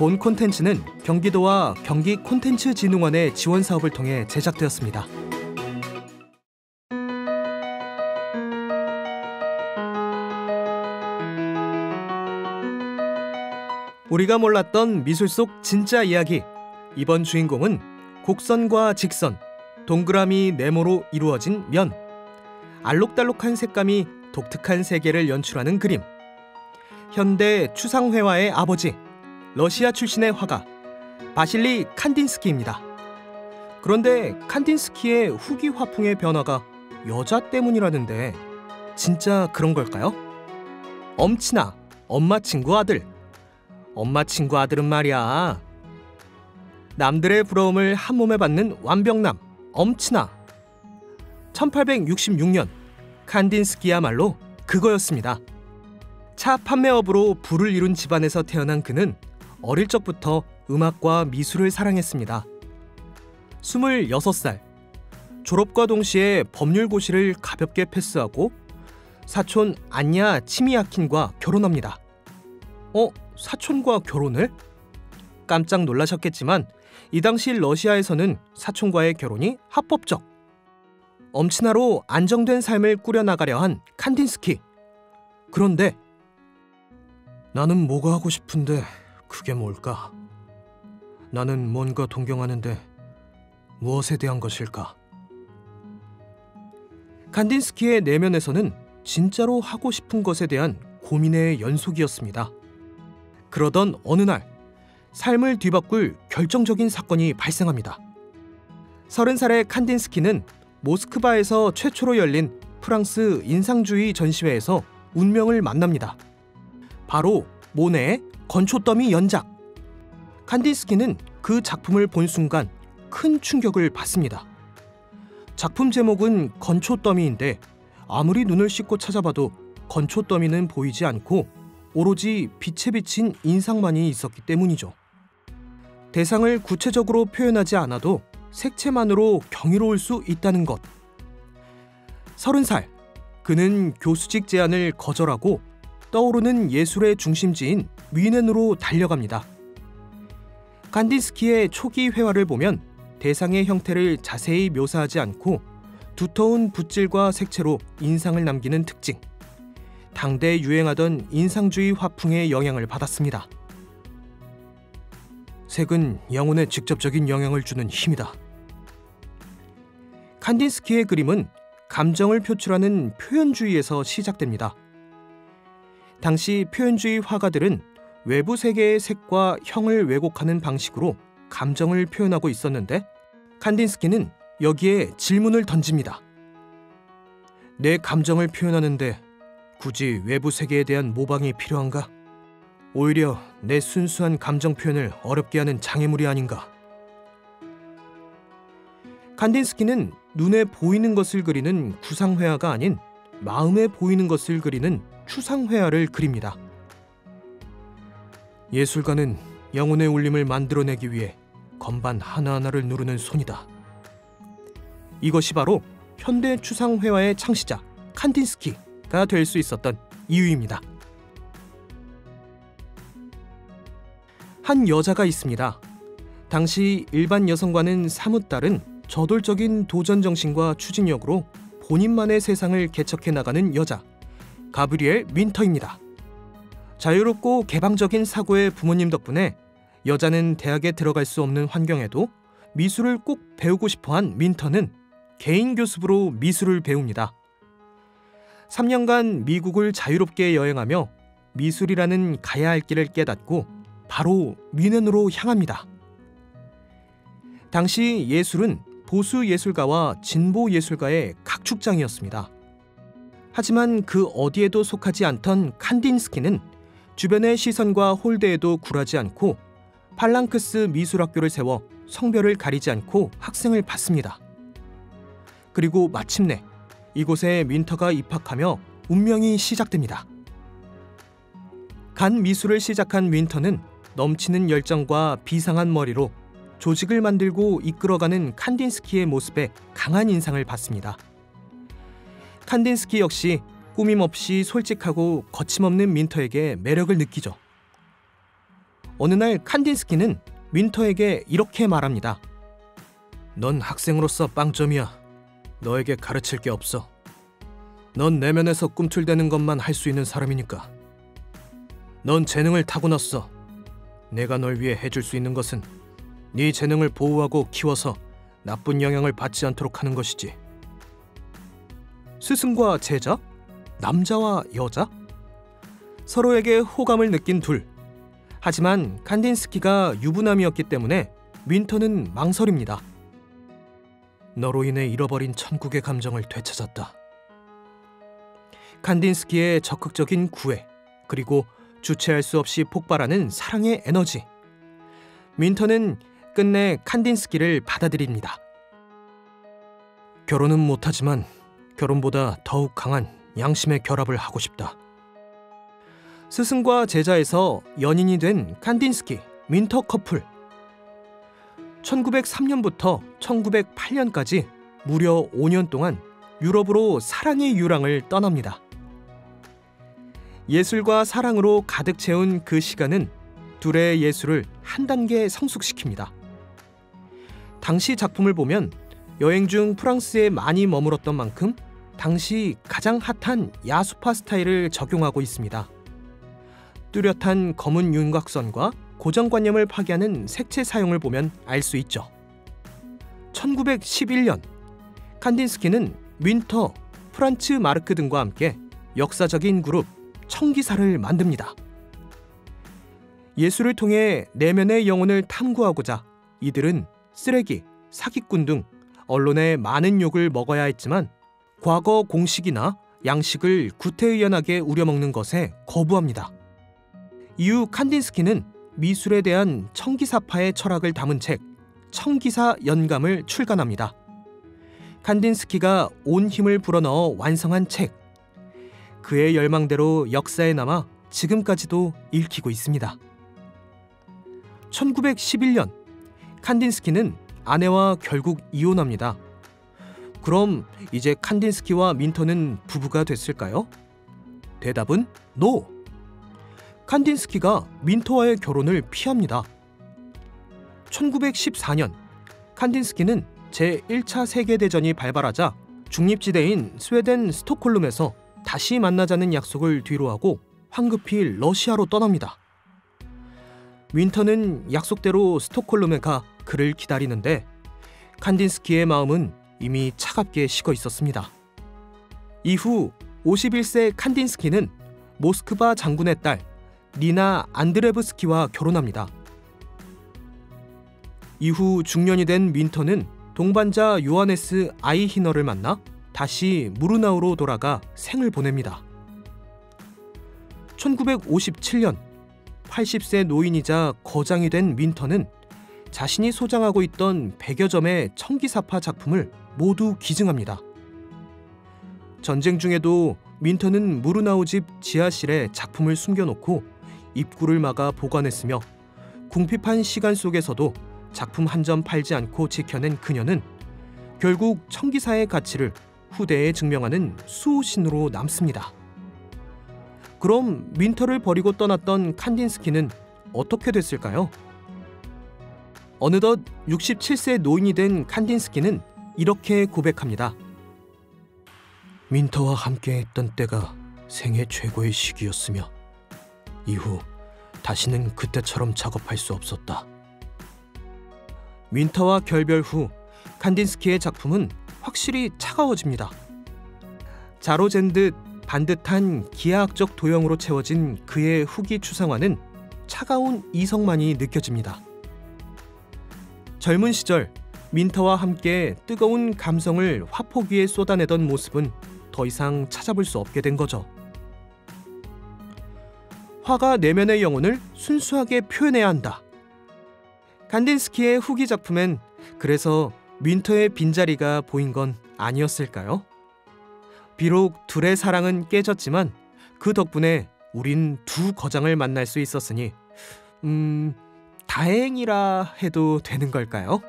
본 콘텐츠는 경기도와 경기콘텐츠진흥원의 지원 사업을 통해 제작되었습니다. 우리가 몰랐던 미술 속 진짜 이야기. 이번 주인공은 곡선과 직선, 동그라미, 네모로 이루어진 면, 알록달록한 색감이 독특한 세계를 연출하는 그림. 현대 추상회화의 아버지, 러시아 출신의 화가 바실리 칸딘스키입니다. 그런데 칸딘스키의 후기 화풍의 변화가 여자 때문이라는데 진짜 그런 걸까요? 엄친아, 엄마 친구 아들. 엄마 친구 아들은 말이야, 남들의 부러움을 한 몸에 받는 완벽남, 엄친아. 1866년 칸딘스키야말로 그거였습니다. 차 판매업으로 부를 이룬 집안에서 태어난 그는 어릴 적부터 음악과 미술을 사랑했습니다. 26살, 졸업과 동시에 법률고시를 가볍게 패스하고 사촌 안냐 치미야킨과 결혼합니다. 사촌과 결혼을? 깜짝 놀라셨겠지만 이 당시 러시아에서는 사촌과의 결혼이 합법적. 엄친아로 안정된 삶을 꾸려나가려 한 칸딘스키. 그런데 나는 뭐가 하고 싶은데 그게 뭘까? 나는 뭔가 동경하는데 무엇에 대한 것일까? 칸딘스키의 내면에서는 진짜로 하고 싶은 것에 대한 고민의 연속이었습니다. 그러던 어느 날 삶을 뒤바꿀 결정적인 사건이 발생합니다. 30살의 칸딘스키는 모스크바에서 최초로 열린 프랑스 인상주의 전시회에서 운명을 만납니다. 바로 모네의 건초더미 연작. 칸딘스키는 그 작품을 본 순간 큰 충격을 받습니다. 작품 제목은 건초더미인데 아무리 눈을 씻고 찾아봐도 건초더미는 보이지 않고 오로지 빛에 비친 인상만이 있었기 때문이죠. 대상을 구체적으로 표현하지 않아도 색채만으로 경이로울 수 있다는 것. 30살, 그는 교수직 제안을 거절하고 떠오르는 예술의 중심지인 뮌헨으로 달려갑니다. 칸딘스키의 초기 회화를 보면 대상의 형태를 자세히 묘사하지 않고 두터운 붓질과 색채로 인상을 남기는 특징. 당대에 유행하던 인상주의 화풍의 영향을 받았습니다. 색은 영혼에 직접적인 영향을 주는 힘이다. 칸딘스키의 그림은 감정을 표출하는 표현주의에서 시작됩니다. 당시 표현주의 화가들은 외부 세계의 색과 형을 왜곡하는 방식으로 감정을 표현하고 있었는데 칸딘스키는 여기에 질문을 던집니다. 내 감정을 표현하는데 굳이 외부 세계에 대한 모방이 필요한가? 오히려 내 순수한 감정 표현을 어렵게 하는 장애물이 아닌가? 칸딘스키는 눈에 보이는 것을 그리는 구상회화가 아닌 마음에 보이는 것을 그리는 추상회화를 그립니다. 예술가는 영혼의 울림을 만들어내기 위해 건반 하나하나를 누르는 손이다. 이것이 바로 현대 추상회화의 창시자 칸딘스키가 될 수 있었던 이유입니다. 한 여자가 있습니다. 당시 일반 여성과는 사뭇 다른 저돌적인 도전 정신과 추진력으로 본인만의 세상을 개척해 나가는 여자, 가브리엘 윈터입니다. 자유롭고 개방적인 사고의 부모님 덕분에 여자는 대학에 들어갈 수 없는 환경에도 미술을 꼭 배우고 싶어한 윈터는 개인 교습으로 미술을 배웁니다. 3년간 미국을 자유롭게 여행하며 미술이라는 가야 할 길을 깨닫고 바로 뮌헨으로 향합니다. 당시 예술은 보수 예술가와 진보 예술가의 각축장이었습니다. 하지만 그 어디에도 속하지 않던 칸딘스키는 주변의 시선과 홀대에도 굴하지 않고 팔랑크스 미술학교를 세워 성별을 가리지 않고 학생을 받습니다. 그리고 마침내 이곳에 윈터가 입학하며 운명이 시작됩니다. 간 미술을 시작한 윈터는 넘치는 열정과 비상한 머리로 조직을 만들고 이끌어가는 칸딘스키의 모습에 강한 인상을 받습니다. 칸딘스키 역시 꾸밈 없이 솔직하고 거침없는 윈터에게 매력을 느끼죠. 어느 날 칸딘스키는 윈터에게 이렇게 말합니다. 넌 학생으로서 빵점이야. 너에게 가르칠 게 없어. 넌 내면에서 꿈틀대는 것만 할 수 있는 사람이니까. 넌 재능을 타고났어. 내가 널 위해 해줄 수 있는 것은 네 재능을 보호하고 키워서 나쁜 영향을 받지 않도록 하는 것이지. 스승과 제자? 남자와 여자? 서로에게 호감을 느낀 둘. 하지만 칸딘스키가 유부남이었기 때문에 윈터는 망설입니다. 너로 인해 잃어버린 천국의 감정을 되찾았다. 칸딘스키의 적극적인 구애, 그리고 주체할 수 없이 폭발하는 사랑의 에너지. 윈터는 끝내 칸딘스키를 받아들입니다. 결혼은 못하지만 결혼보다 더욱 강한 양심의 결합을 하고 싶다. 스승과 제자에서 연인이 된 칸딘스키, 윈터 커플. 1903년부터 1908년까지 무려 5년 동안 유럽으로 사랑의 유랑을 떠납니다. 예술과 사랑으로 가득 채운 그 시간은 둘의 예술을 한 단계 성숙시킵니다. 당시 작품을 보면 여행 중 프랑스에 많이 머물었던 만큼 당시 가장 핫한 야수파 스타일을 적용하고 있습니다. 뚜렷한 검은 윤곽선과 고정관념을 파괴하는 색채 사용을 보면 알 수 있죠. 1911년 칸딘스키는 윈터, 프란츠 마르크 등과 함께 역사적인 그룹 청기사를 만듭니다. 예술을 통해 내면의 영혼을 탐구하고자 이들은 쓰레기, 사기꾼 등 언론의 많은 욕을 먹어야 했지만 과거 공식이나 양식을 구태의연하게 우려먹는 것에 거부합니다. 이후 칸딘스키는 미술에 대한 청기사파의 철학을 담은 책 청기사 연감을 출간합니다. 칸딘스키가 온 힘을 불어넣어 완성한 책. 그의 열망대로 역사에 남아 지금까지도 읽히고 있습니다. 1911년 칸딘스키는 아내와 결국 이혼합니다. 그럼 이제 칸딘스키와 윈터는 부부가 됐을까요? 대답은 NO! 칸딘스키가 윈터와의 결혼을 피합니다. 1914년 칸딘스키는 제1차 세계대전이 발발하자 중립지대인 스웨덴 스톡홀름에서 다시 만나자는 약속을 뒤로하고 황급히 러시아로 떠납니다. 윈터는 약속대로 스톡홀름에 가 그를 기다리는데 칸딘스키의 마음은 이미 차갑게 식어 있었습니다. 이후 51세 칸딘스키는 모스크바 장군의 딸 니나 안드레브스키와 결혼합니다. 이후 중년이 된 윈터는 동반자 요하네스 아이히너를 만나 다시 무르나우로 돌아가 생을 보냅니다. 1957년 80세 노인이자 거장이 된 윈터는 자신이 소장하고 있던 100여 점의 청기사파 작품을 모두 기증합니다. 전쟁 중에도 윈터는 무르나우 집 지하실에 작품을 숨겨놓고 입구를 막아 보관했으며 궁핍한 시간 속에서도 작품 한 점 팔지 않고 지켜낸 그녀는 결국 청기사의 가치를 후대에 증명하는 수호신으로 남습니다. 그럼 윈터를 버리고 떠났던 칸딘스키는 어떻게 됐을까요? 어느덧 67세 노인이 된 칸딘스키는 이렇게 고백합니다. 윈터와 함께했던 때가 생애 최고의 시기였으며 이후 다시는 그때처럼 작업할 수 없었다. 윈터와 결별 후 칸딘스키의 작품은 확실히 차가워집니다. 자로 잰 듯 반듯한 기하학적 도형으로 채워진 그의 후기 추상화는 차가운 이성만이 느껴집니다. 젊은 시절 윈터와 함께 뜨거운 감성을 화폭 위에 쏟아내던 모습은 더 이상 찾아볼 수 없게 된 거죠. 화가 내면의 영혼을 순수하게 표현해야 한다. 칸딘스키의 후기 작품엔 그래서 윈터의 빈자리가 보인 건 아니었을까요? 비록 둘의 사랑은 깨졌지만 그 덕분에 우린 두 거장을 만날 수 있었으니 다행이라 해도 되는 걸까요?